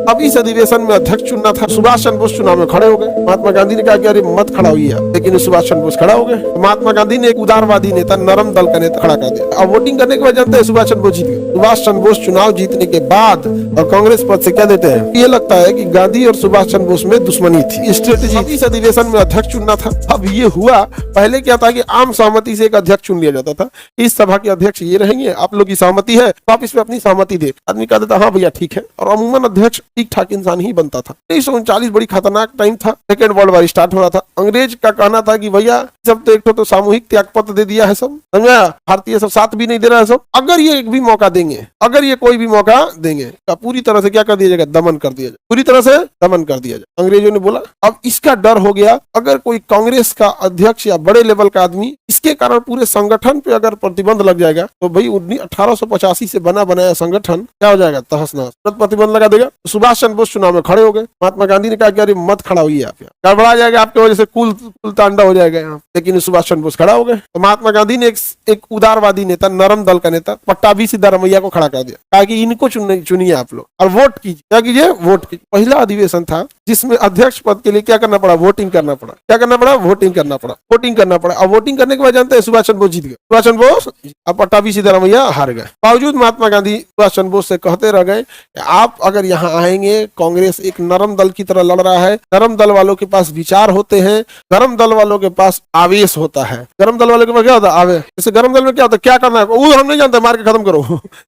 अब इस अधिवेशन में अध्यक्ष चुनना था, सुभाष चंद्र बोस चुनाव में खड़े हो गए। महात्मा गांधी ने कहा कि अरे मत खड़ा होइए, लेकिन सुभाष चंद्र बोस खड़ा हो गए। महात्मा गांधी ने एक उदारवादी नेता, नरम दल का नेता खड़ा कर दिया। अब वोटिंग करने के बाद जानते हैं सुभाष चंद्र बोस जीत गए। सुभाष चंद्र बोस चुनाव जीतने के बाद और कांग्रेस पद से क्या देते हैं, ये लगता है कि गांधी और सुभाष चंद्र बोस में दुश्मनी थी, स्ट्रेटेजी। इस अधिवेशन में अध्यक्ष चुनना था। अब ये हुआ, पहले क्या था कि आम सहमति से एक अध्यक्ष चुन लिया जाता था। इस सभा के अध्यक्ष ये रहेंगे, आप लोग की सहमति है तो आप इसमें अपनी सहमति दे। आदमी कह देता हाँ भैया ठीक है, और अमूमन अध्यक्ष ठीक ठाक इंसान ही बनता था। 1939 बड़ी खतरनाक टाइम था, सेकेंड वर्ल्ड वॉर स्टार्ट हो रहा था। अंग्रेज का कहना था कि भैया सब तो एक तो सामूहिक त्यागपत्र दे दिया है सब, समझा, भारतीय सब साथ भी नहीं दे रहा है सब, अगर ये एक भी मौका देंगे, अगर ये कोई भी मौका देंगे तो पूरी तरह से क्या कर दिया जाएगा, दमन कर दिया जाए, पूरी तरह से दमन कर दिया जाए। अंग्रेजों ने बोला। अब इसका डर हो गया, अगर कोई कांग्रेस का अध्यक्ष या बड़े लेवल का आदमी, इसके कारण पूरे संगठन पे अगर प्रतिबंध लग जाएगा तो भाई 1885 से बना बनाया संगठन क्या हो जाएगा, तहस नहस, प्रतिबंध लगा देगा। सुभाष चंद्र बोस चुनाव में खड़े हो गए। महात्मा गांधी ने कहा कि अरे मत खड़ा होइए, आप गड़बड़ा जाएगा, आपके वजह से कुल तांडा हो जाएगा यहाँ, लेकिन सुभाष चंद्र बोस खड़ा हो गए। तो महात्मा गांधी ने एक उदारवादी नेता, नरम दल का नेता पट्टाभी सिद्धारमैया को खड़ा कर दिया, कहा कि इनको चुनिए आप लोग और वोट कीजिए। क्या कीजिए, वोट कीजिए। पहला अधिवेशन था जिसमें अध्यक्ष पद के लिए क्या करना पड़ा, वोटिंग करना पड़ा। क्या करना पड़ा, वोटिंग करना पड़ा, वोटिंग करना पड़ा। अब वोटिंग करने के बाद जानते हैं सुभाष चंद्र बोस जीत गए। सुभाष चंद्र बोस अब पट्टाभी सिद्धारमैया हार गए। बावजूद महात्मा गांधी सुभाष चंद्र बोस से कहते रह गए, आप अगर यहाँ आएंगे, कांग्रेस एक नरम दल की तरह लड़ रहा है, नरम दल वालों के पास विचार होते हैं, गरम दल वालों के पास आवेश होता है। गरम दल वालों के पास क्या होता है, आवेश। जैसे गरम दल में क्या होता है, क्या करना है वो हम नहीं जानते, मार के खत्म करो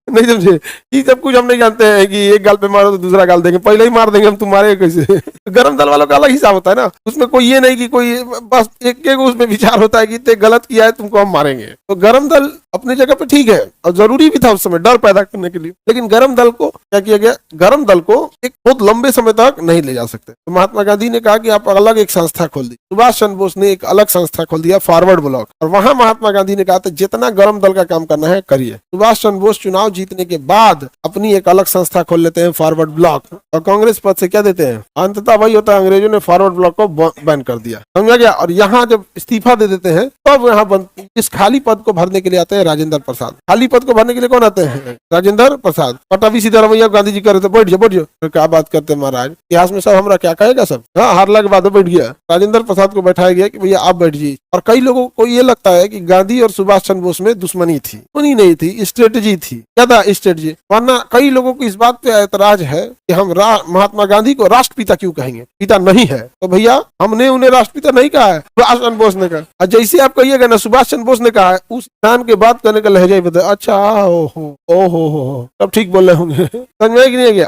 नहीं समझे, ये सब कुछ हम नहीं जानते हैं कि एक गाल पे मारो तो दूसरा गाल देंगे, पहले ही मार देंगे हम, तुम मारेंगे कैसे। गरम दल वालों का अलग हिसाब होता है ना, उसमें कोई ये नहीं कि कोई बस एक उसमें विचार होता है कि ते गलत किया है तुमको हम मारेंगे। तो गरम दल अपनी जगह पे ठीक है और जरूरी भी था उस समय डर पैदा करने के लिए, लेकिन गरम दल को क्या किया गया, गरम दल को एक बहुत लंबे समय तक नहीं ले जा सकते। तो महात्मा गांधी ने कहा कि आप अलग एक संस्था खोल दी। सुभाष चंद्र बोस ने एक अलग संस्था खोल दिया, फॉरवर्ड ब्लॉक, और वहां महात्मा गांधी ने कहा था जितना गरम दल का काम करना है करिए। सुभाष चंद्र बोस चुनाव जीतने के बाद अपनी एक अलग संस्था खोल लेते हैं, फॉरवर्ड ब्लॉक, और कांग्रेस पद से क्या देते हैं, अंततः वही होता है, अंग्रेजों ने फॉरवर्ड ब्लॉक को बैन कर दिया, समझा गया। और यहाँ जब इस्तीफा दे देते हैं तब यहाँ इस खाली पद को भरने के लिए आते हैं राजेंद्र प्रसाद। खाली पद को भरने के लिए कौन आते हैं, राजेंद्र प्रसाद। पट्टाभी सिद्धारमैया गांधी जी कर रहे थे, बैठ जाओ बैठ जाओ, क्या बात करते हैं महाराज, इतिहास में सब हमरा क्या कहेगा सब, हाँ हारला के बाद बैठ गया। राजेंद्र प्रसाद को बैठाया गया कि भैया आप बैठ जाइए। और कई लोगों को ये लगता है कि गांधी और सुभाष चंद्र बोस में दुश्मनी थी, दुश्मनी नहीं थी, स्ट्रेटेजी थी। क्या था, स्ट्रेटेजी। वरना कई लोगों को इस बात पे ऐतराज है कि हम महात्मा गांधी को राष्ट्रपिता क्यों कहेंगे, पिता नहीं है। तो भैया हमने उन्हें राष्ट्रपिता नहीं कहा है, सुभाष चंद्र बोस ने कहा। और जैसे आप कहिएगा ना सुभाष चंद्र बोस ने कहा है, उस इंसान के बात करने का लहजा ही बताया, अच्छा ओहो तब ठीक बोल रहे होंगे, समझ में कि नहीं गया।